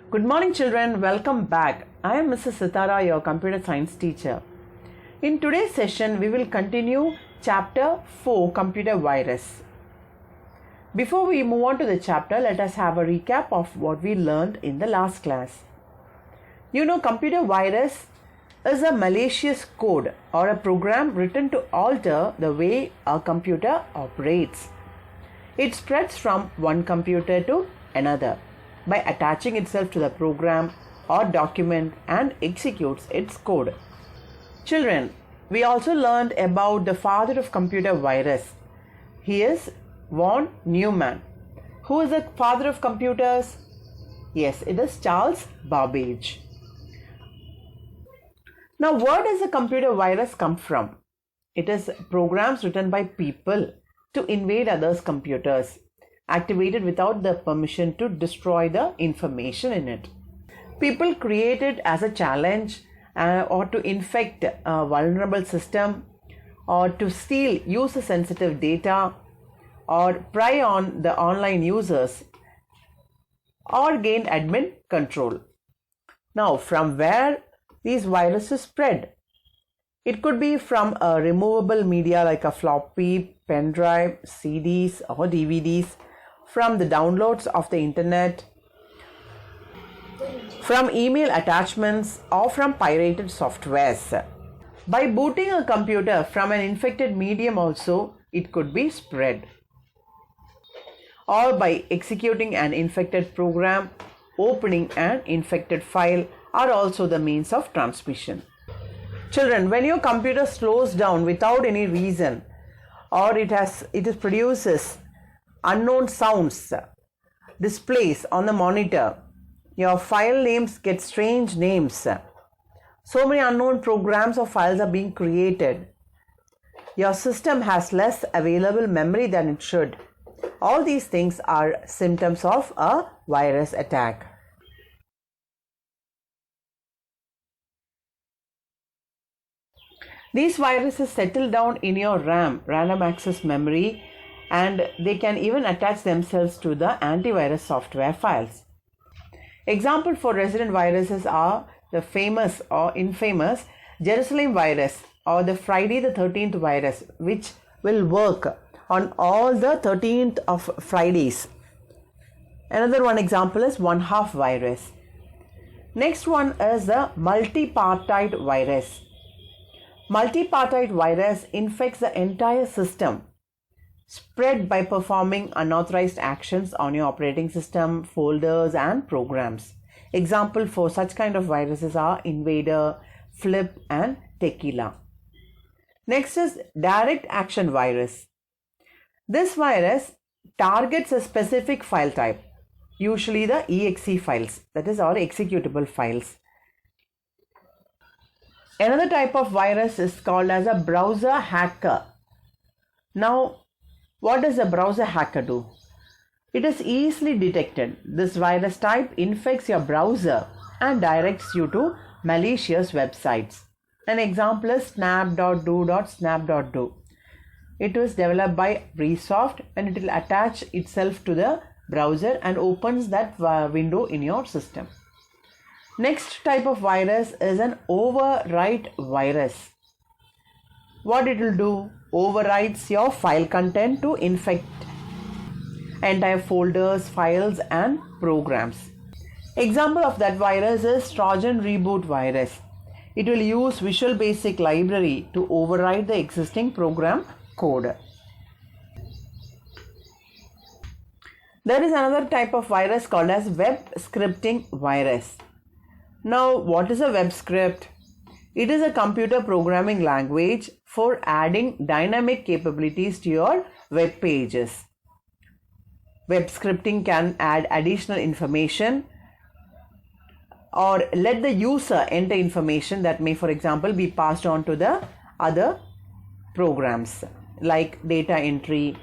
Good morning children, welcome back. I am Mrs. Sitara, your computer science teacher. In today's session, we will continue chapter 4, computer virus. Before we move on to the chapter, let us have a recap of what we learned in the last class. You know, computer virus is a malicious code or a program written to alter the way a computer operates. It spreads from one computer to another by attaching itself to the program or document and executes its code. Children, we also learned about the father of computer virus. He is von Neumann. Who is the father of computers? Yes, it is Charles Babbage. Now, where does a computer virus come from? It is programs written by people to invade others' computers, activated without the permission to destroy the information in it. People create it as a challenge or to infect a vulnerable system, or to steal user-sensitive data, or prey on the online users, or gain admin control. Now, from where these viruses spread? It could be from a removable media like a floppy, pen drive, CDs or DVDs, from the downloads of the internet, from email attachments, or from pirated softwares. By booting a computer from an infected medium also, it could be spread. Or by executing an infected program, opening an infected file are also the means of transmission. Children, when your computer slows down without any reason, or it produces unknown sounds, displays on the monitor, your file names get strange names, so many unknown programs or files are being created, your system has less available memory than it should. All these things are symptoms of a virus attack. These viruses settle down in your RAM, random access memory, and they can even attach themselves to the antivirus software files. Example for resident viruses are the famous or infamous Jerusalem virus or the Friday the 13th virus, which will work on all the 13th of Fridays. Another one example is one-half virus. Next one is the multipartite virus. Multipartite virus infects the entire system, spread by performing unauthorized actions on your operating system, folders and programs. Example for such kind of viruses are Invader, Flip and Tequila. Next is direct action virus. This virus targets a specific file type, usually the exe files, that is, all executable files. Another type of virus is called as a browser hacker. Now, what does a browser hacker do? It is easily detected. This virus type infects your browser and directs you to malicious websites. An example is snap.do.snap.do. It was developed by Resoft and it will attach itself to the browser and opens that window in your system. Next type of virus is an overwrite virus. What it will do? Overwrites your file content to infect entire folders, files and programs. Example of that virus is Trojan reboot virus. It will use Visual Basic library to override the existing program code. There is another type of virus called as web scripting virus. Now, what is a web script? It is a computer programming language for adding dynamic capabilities to your web pages. Web scripting can add additional information or let the user enter information that may, for example, be passed on to the other programs like data entry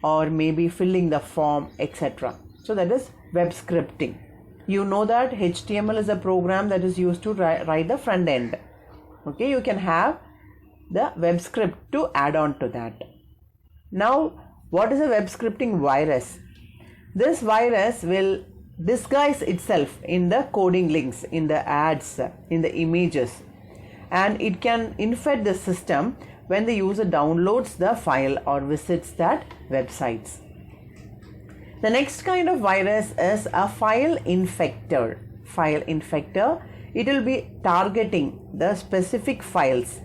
or maybe filling the form, etc. So that is web scripting. You know that HTML is a program that is used to write the front end. Okay, you can have the web script to add on to that. Now, what is a web scripting virus? This virus will disguise itself in the coding links, in the ads, in the images, and it can infect the system when the user downloads the file or visits that websites. The next kind of virus is a file infector. File infector, it will be targeting the specific files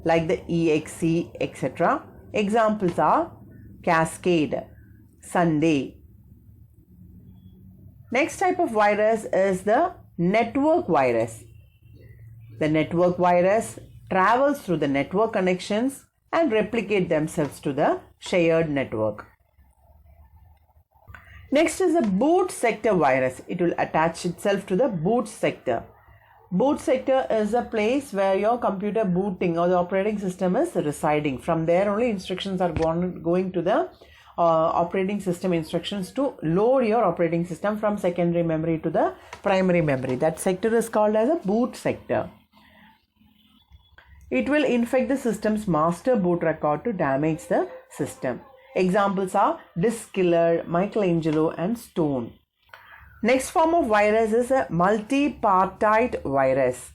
like the exe, etc. Examples are Cascade, Sunday. Next type of virus is the network virus. The network virus travels through the network connections and replicate themselves to the shared network. Next is the boot sector virus. It will attach itself to the boot sector. Boot sector is a place where your computer booting or the operating system is residing. From there only instructions are going to the operating system instructions to load your operating system from secondary memory to the primary memory. That sector is called as a boot sector. It will infect the system's master boot record to damage the system. Examples are Disk Killer, Michelangelo and Stone. Next form of virus is a multipartite virus.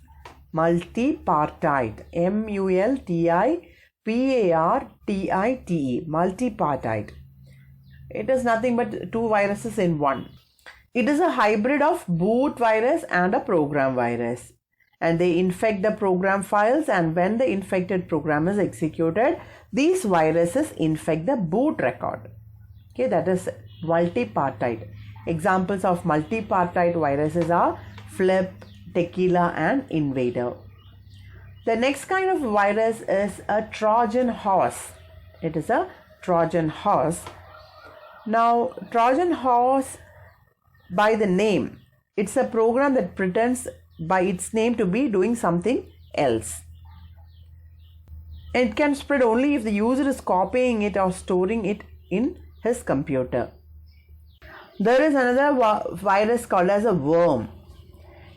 Multipartite, multipartite, multipartite. It is nothing but two viruses in one. It is a hybrid of boot virus and a program virus. And they infect the program files, and when the infected program is executed, these viruses infect the boot record. Okay, that is multipartite. Examples of multipartite viruses are Flip, Tequila and Invader. The next kind of virus is a Trojan horse. It is a Trojan horse. Now, Trojan horse, by the name, it's a program that pretends by its name to be doing something else. It can spread only if the user is copying it or storing it in his computer. There is another virus called as a worm.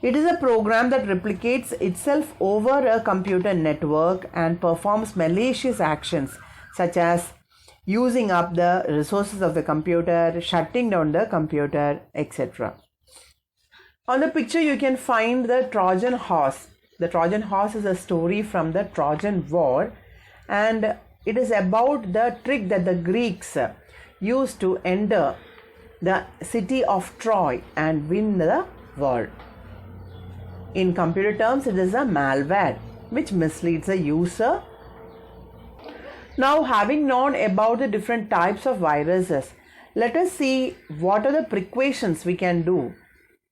It is a program that replicates itself over a computer network and performs malicious actions such as using up the resources of the computer, shutting down the computer, etc. On the picture you can find the Trojan horse. The Trojan horse is a story from the Trojan War, and it is about the trick that the Greeks used to enter the city of Troy and win the war. In computer terms, it is a malware which misleads the user. Now, having known about the different types of viruses, let us see what are the precautions we can do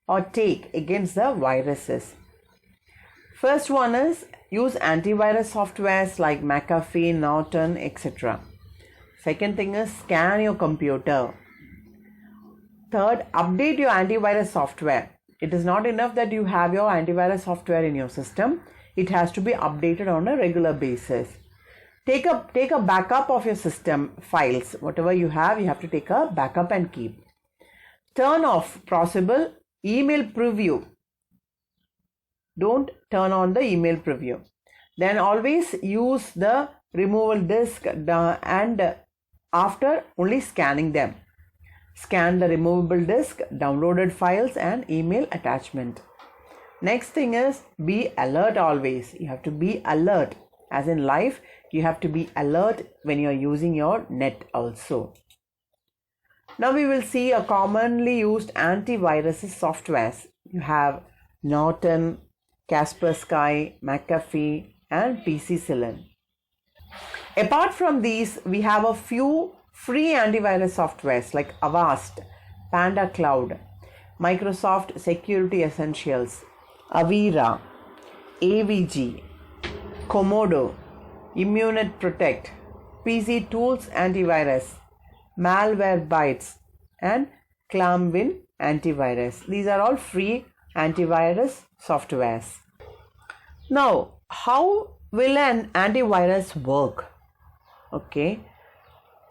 or take against the viruses. First one is use antivirus softwares like McAfee, Norton, etc. Second thing is scan your computer. Third, update your antivirus software. It is not enough that you have your antivirus software in your system. It has to be updated on a regular basis. Take a backup of your system files. Whatever you have to take a backup and keep. Turn off possible email preview. Don't turn on the email preview. Then always use the removable disk and after only scanning them. Scan the removable disk, downloaded files and email attachment. Next thing is be alert always. You have to be alert. As in life, you have to be alert when you are using your net also. Now we will see a commonly used antivirus softwares. You have Norton, Kaspersky, McAfee and Penicillin. Apart from these, we have a few free antivirus softwares like Avast, Panda Cloud, Microsoft Security Essentials, Avira, AVG, Komodo, Immunet Protect, PC Tools Antivirus, Malwarebytes and Clamwin Antivirus. These are all free antivirus softwares. Now, how will an antivirus work? Okay.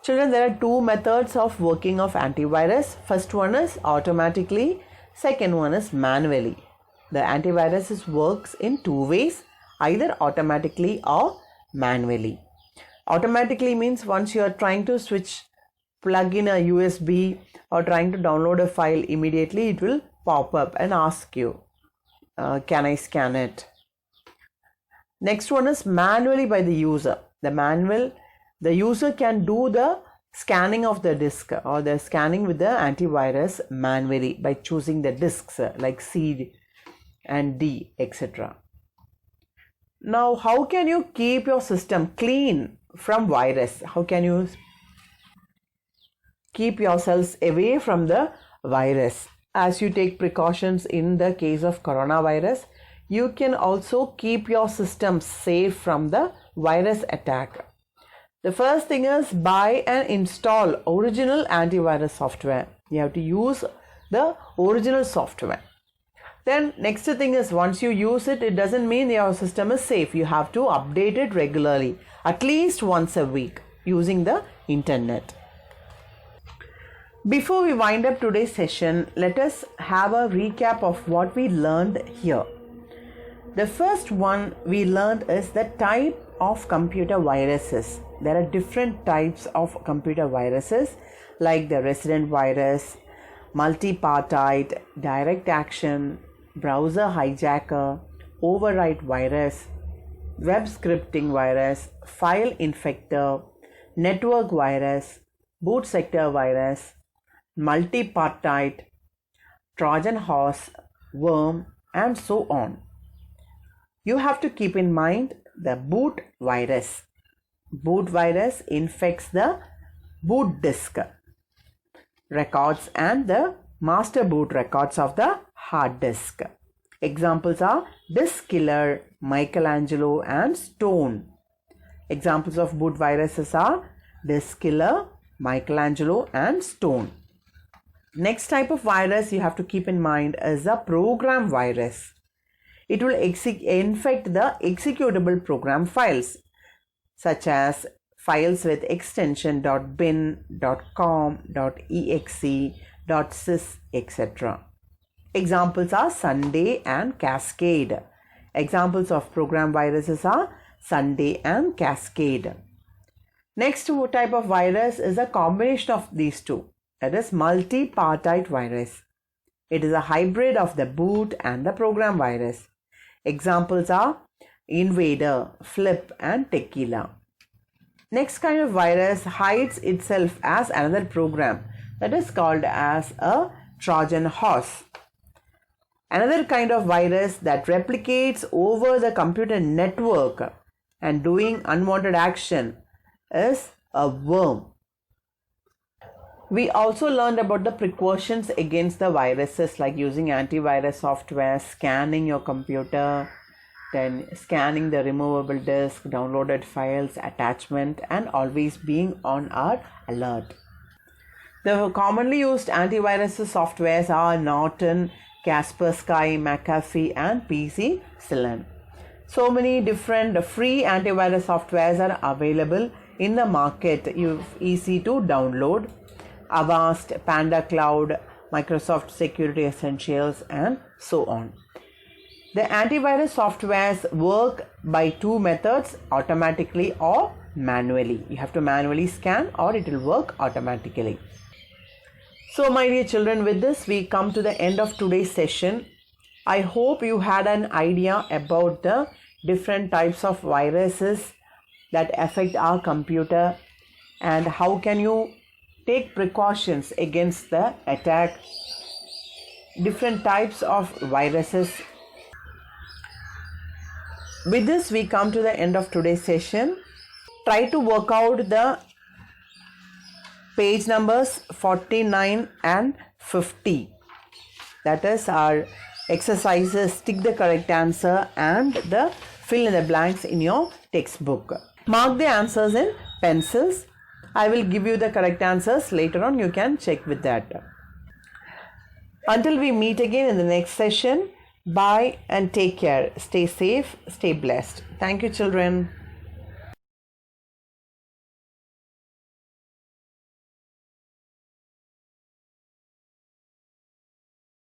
Children, there are two methods of working of antivirus. First one is automatically. Second one is manually. The antivirus works in two ways, either automatically or manually. Automatically means once you are trying to switch plug in a USB or trying to download a file, immediately it will pop up and ask you, can I scan it? Next one is manually by the user. The user can do the scanning of the disk or the scanning with the antivirus manually by choosing the disks like C and D, etc. Now, how can you keep your system clean from virus? How can you keep yourselves away from the virus? As you take precautions in the case of coronavirus, you can also keep your system safe from the virus attack. The first thing is buy and install original antivirus software. You have to use the original software. Then next thing is, once you use it, it doesn't mean your system is safe. You have to update it regularly, at least once a week, using the internet. Before we wind up today's session, let us have a recap of what we learned here. The first one we learned is the type of computer viruses. There are different types of computer viruses like the resident virus, multipartite, direct action, browser hijacker, overwrite virus, web scripting virus, file infector, network virus, boot sector virus, multipartite, Trojan horse, worm, and so on. You have to keep in mind the boot virus. Boot virus infects the boot disk records and the master boot records of the hard disk. Examples are Disk Killer, Michelangelo, and Stone. Examples of boot viruses are Disk Killer, Michelangelo, and Stone. Next type of virus you have to keep in mind is the program virus. It will infect the executable program files such as files with extension .bin, .com, .exe, .sys, etc. Examples are Sunday and Cascade. Examples of program viruses are Sunday and Cascade. Next type of virus is a combination of these two. That is multipartite virus. It is a hybrid of the boot and the program virus. Examples are Invader, Flip, and Tequila. Next kind of virus hides itself as another program, that is called as a Trojan horse. Another kind of virus that replicates over the computer network and doing unwanted action is a worm. We also learned about the precautions against the viruses, like using antivirus software, scanning your computer, then scanning the removable disk, downloaded files, attachment, and always being on our alert. The commonly used antivirus softwares are Norton, Kaspersky, McAfee, and Penicillin. So many different free antivirus softwares are available in the market. It's easy to download. Avast, Panda Cloud, Microsoft Security Essentials, and so on. The antivirus softwares work by two methods, automatically or manually. You have to manually scan or it will work automatically. So my dear children, with this we come to the end of today's session. I hope you had an idea about the different types of viruses that affect our computer and how can you take precautions against the attack. Different types of viruses. With this we come to the end of today's session. Try to work out the page numbers 49 and 50. That is our exercises. Tick the correct answer and the fill in the blanks in your textbook. Mark the answers in pencils. I will give you the correct answers later on. You can check with that. Until we meet again in the next session, bye and take care. Stay safe, stay blessed. Thank you, children.